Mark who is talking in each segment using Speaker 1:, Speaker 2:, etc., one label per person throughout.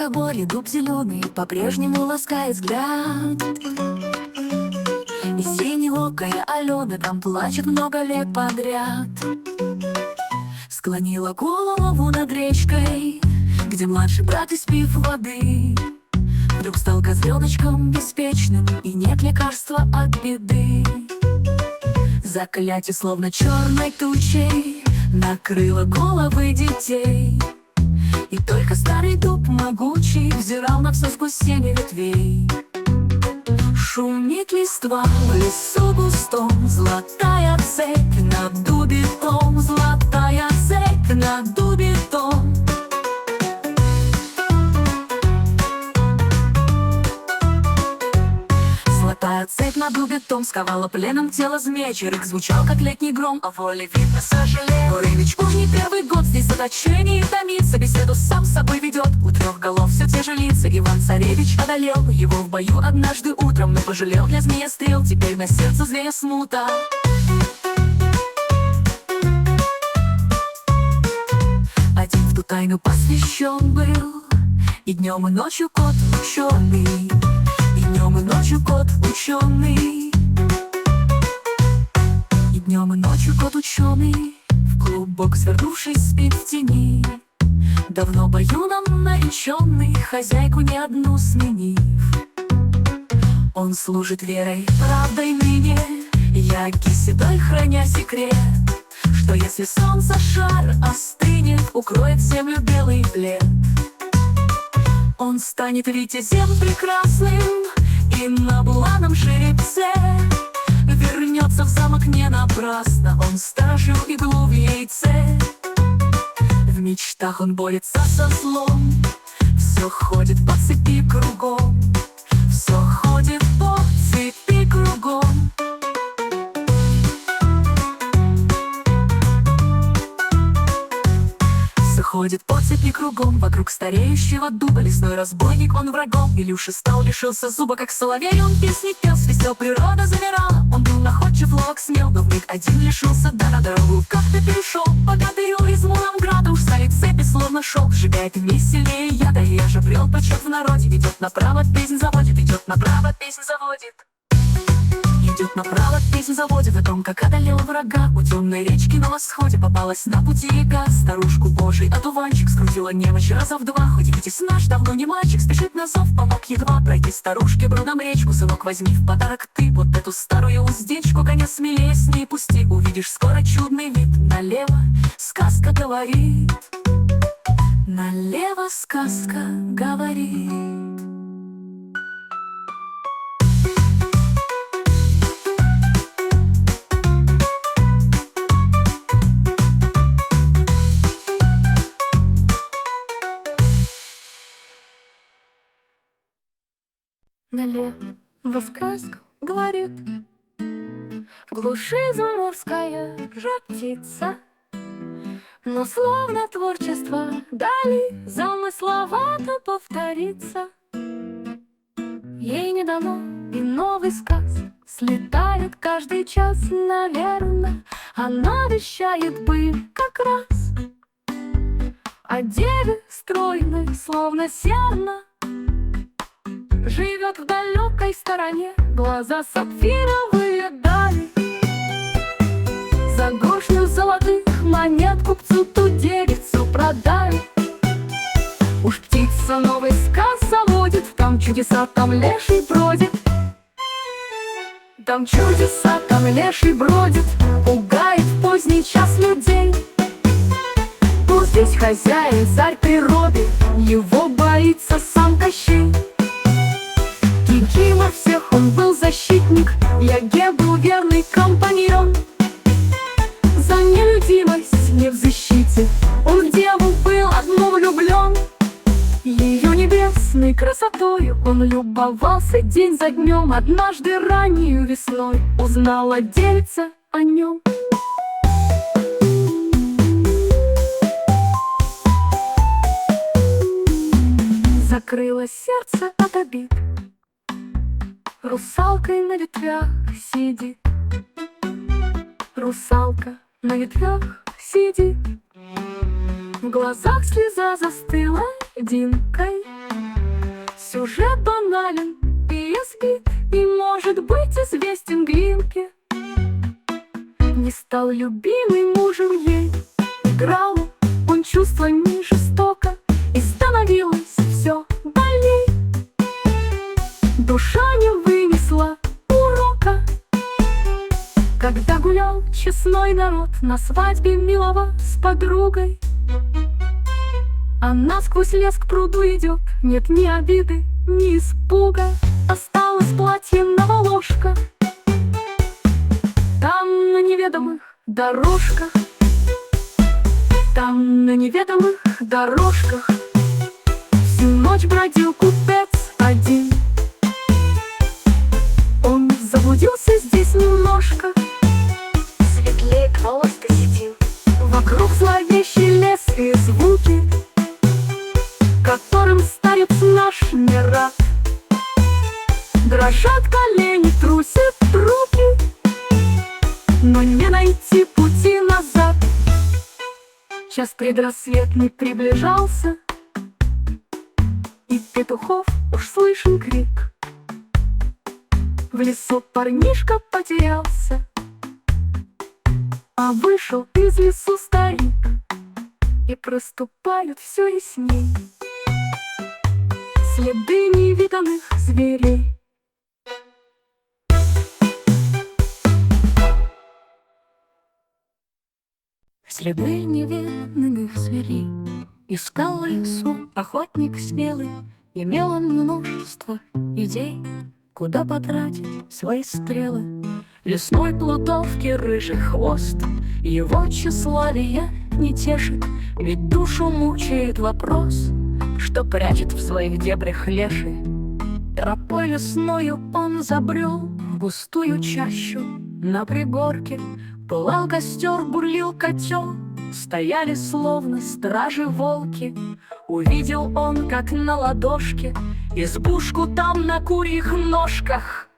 Speaker 1: мухоборе дуб зеленый по-прежнему ласкает взгляд. И синеокая Алена там плачет много лет подряд. Склонила голову над речкой, где младший брат, испив воды, вдруг стал козленочком беспечным, и нет лекарства от беды. Заклятие словно черной тучей накрыло головы детей, и только старый дуб могучий взирал на все сквозь сени ветвей. Шумит листва в лесу густом, золотая цепь на дубе том, золотая цепь на дубе том. Золотая цепь на дубе том сковала пленом тело змея. Чирик звучал, как летний гром, а воле видно сожалел. Горыныч уж не первый год здесь заточение томится, беседу сам с собой ведет. У трех голов все те же лица. Иван-царевич одолел его в бою однажды утром, но пожалел для змея стрел. Теперь на сердце змея смута. Один в ту тайну посвящен был, и днем и ночью кот ученый, и днем и ночью кот ученый, и днем и ночью кот ученый, в клубок свернувшись спит в тени. Давно баюном нареченный, хозяйку не одну сменив. Он служит верой, правдой ныне, яки седой храня секрет, что если солнце шар остынет, укроет землю белый плед. Он станет витязем прекрасным, и на буланом жеребце вернется в замок не напрасно. Он сторожил иглу в яйце. В мечтах он борется со злом, все ходит по цепи кругом, все ходит по цепи кругом. Ходит по цепи кругом, вокруг стареющего дуба. Лесной разбойник, он врагом. Илюша стал, лишился зуба, как соловей. Он песни пел, свистел, природа замирала. Он был находчив, ловок, смел, но вмиг один лишился дара. Дорогу как-то перешел, богатый из Муромграда. Уж стали цепи словно шел, сжигает вместе сильнее яда. И я же брел почет в народе. Идет направо, песнь заводит, идет направо, песнь заводит. Идет направо, песнь заводит о том, как одолел врага. У темной речки на восходе попалась на пути яга. Старушку божий одуванчик скрутила немощь раза в два. Хоть ведь и наш давно не мальчик, спешит на зов, помог едва пройти старушке бродом речку. Сынок, возьми в подарок ты вот эту старую уздечку, коня смелее с ней пусти, увидишь скоро чудный вид. Налево сказка говорит, налево сказка говорит. Налево сказка говорит, в глуши заморская жар-птица, но словно творчество дали замысловато повторится. Ей не дано, и новый сказ слетает каждый час, наверно. Она вещает быль как раз о деве стройной, словно серна. Живет в далекой стороне, глаза сапфировые дали. За горстью золотых монет купцу ту девицу продали. Уж птица новый сказ заводит, там чудеса, там леший бродит. Там чудеса, там леший бродит, пугает в поздний час людей. Тут здесь хозяин, царь природы, его боится сам Кощей. Кикимор всех, он был защитник, Яге был верный компаньон. За нелюдимость не в защите, он в деву был одну влюблен. Ее небесной красотою он любовался день за днем. Однажды раннею весной узнала девица о нем. Закрылось сердце от обид, русалкой на ветвях сидит. Русалка на ветвях сидит, в глазах слеза застыла льдинкой. Сюжет банален и избит, и может быть известен Глинке. Не стал любимый мужем ей, играл он чувствами жестоко, и становилось все больней. Душа не вынесла урока, когда гулял честной народ на свадьбе милого с подругой. Она сквозь лес к пруду идет, нет ни обиды, ни испуга. Осталось платье на волошках, там на неведомых дорожках, там на неведомых дорожках всю ночь бродил купец один. Он заблудился здесь немножко, светлее полоска сетил. Вокруг зловещий лес и звуки, которым старец наш не рад. Дрожат колени, трусят руки, но не найти пути назад. Час предрассветный приближался, и петухов уж слышен крик. В лесу парнишка потерялся, а вышел из лесу старик, и проступают все ясней следы невиданных зверей. Следы невиданных зверей искал лесу охотник смелый. Имел он множество идей, куда потратить свои стрелы. Лесной плутовки рыжий хвост его тщеславие не тешит, ведь душу мучает вопрос, что прячет в своих дебрях леший. Тропой лесною он забрел в густую чащу. На пригорке пылал костер, бурлил котел, стояли словно стражи-волки. Увидел он, как на ладошке, избушку там на курьих ножках.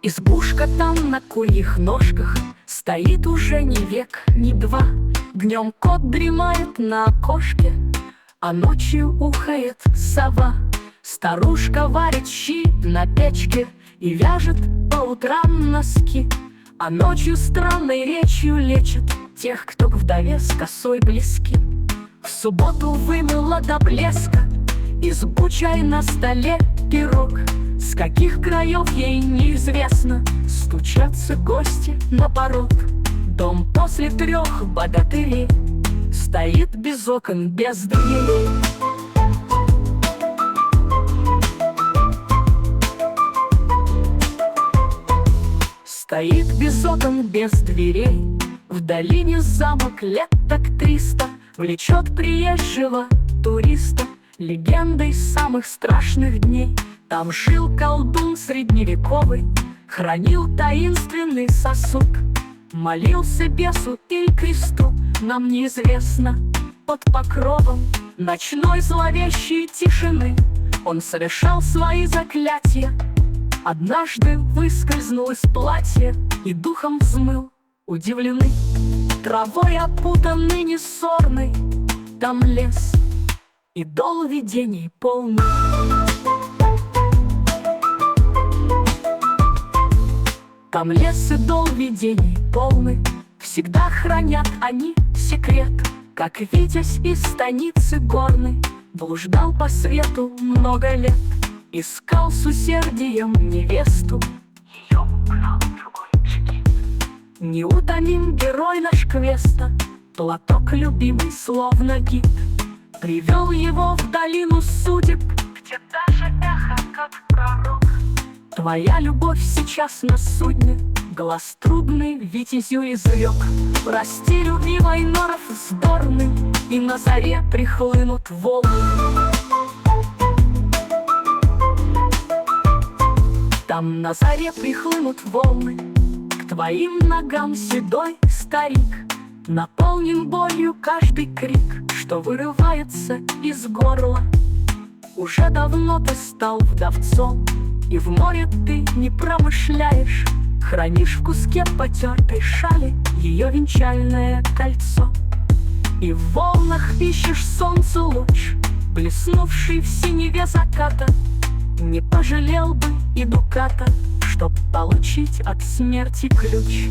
Speaker 1: Избушка там на курьих ножках стоит уже не век, не два. Днем кот дремает на окошке, а ночью ухает сова. Старушка варит щи на печке и вяжет по утрам носки, а ночью странной речью лечит тех, кто к вдове с косой близки. В субботу вымыла до блеска избу, чай на столе, пирог. С каких краев ей неизвестно, стучатся гости на порог. Дом после 3 богатырей стоит без окон, без дверей. Стоит без окон, без дверей. В долине замок лет так 300 влечет приезжего туриста легендой самых страшных дней. Там жил колдун средневековый, хранил таинственный сосуд, молился бесу или кресту, нам неизвестно. Под покровом ночной зловещей тишины он совершал свои заклятия. Однажды выскользнул из платья и духом взмыл. Удивлены, травой опутанный несорный, там лес и дол видений полный. Там лес и дол видений полны, всегда хранят они секрет. Как витязь из станицы горной блуждал по свету много лет, искал с усердием невесту, ее украл другой жигит. Неутомим герой наш квеста, платок любимый словно гид, привел его в долину судеб, где даже эхо как пророк. Твоя любовь сейчас на судне, глаз трубный витязю изрек. Прости, любимый норов вздорный, и на заре прихлынут волны. Там на заре прихлынут волны, к твоим ногам седой старик. Наполнен болью каждый крик, что вырывается из горла. Уже давно ты стал вдовцом, и в море ты не промышляешь. Хранишь в куске потертой шали ее венчальное кольцо. И в волнах ищешь солнцу луч, блеснувший в синеве заката. Не пожалел бы и дуката, чтоб получить от смерти ключ.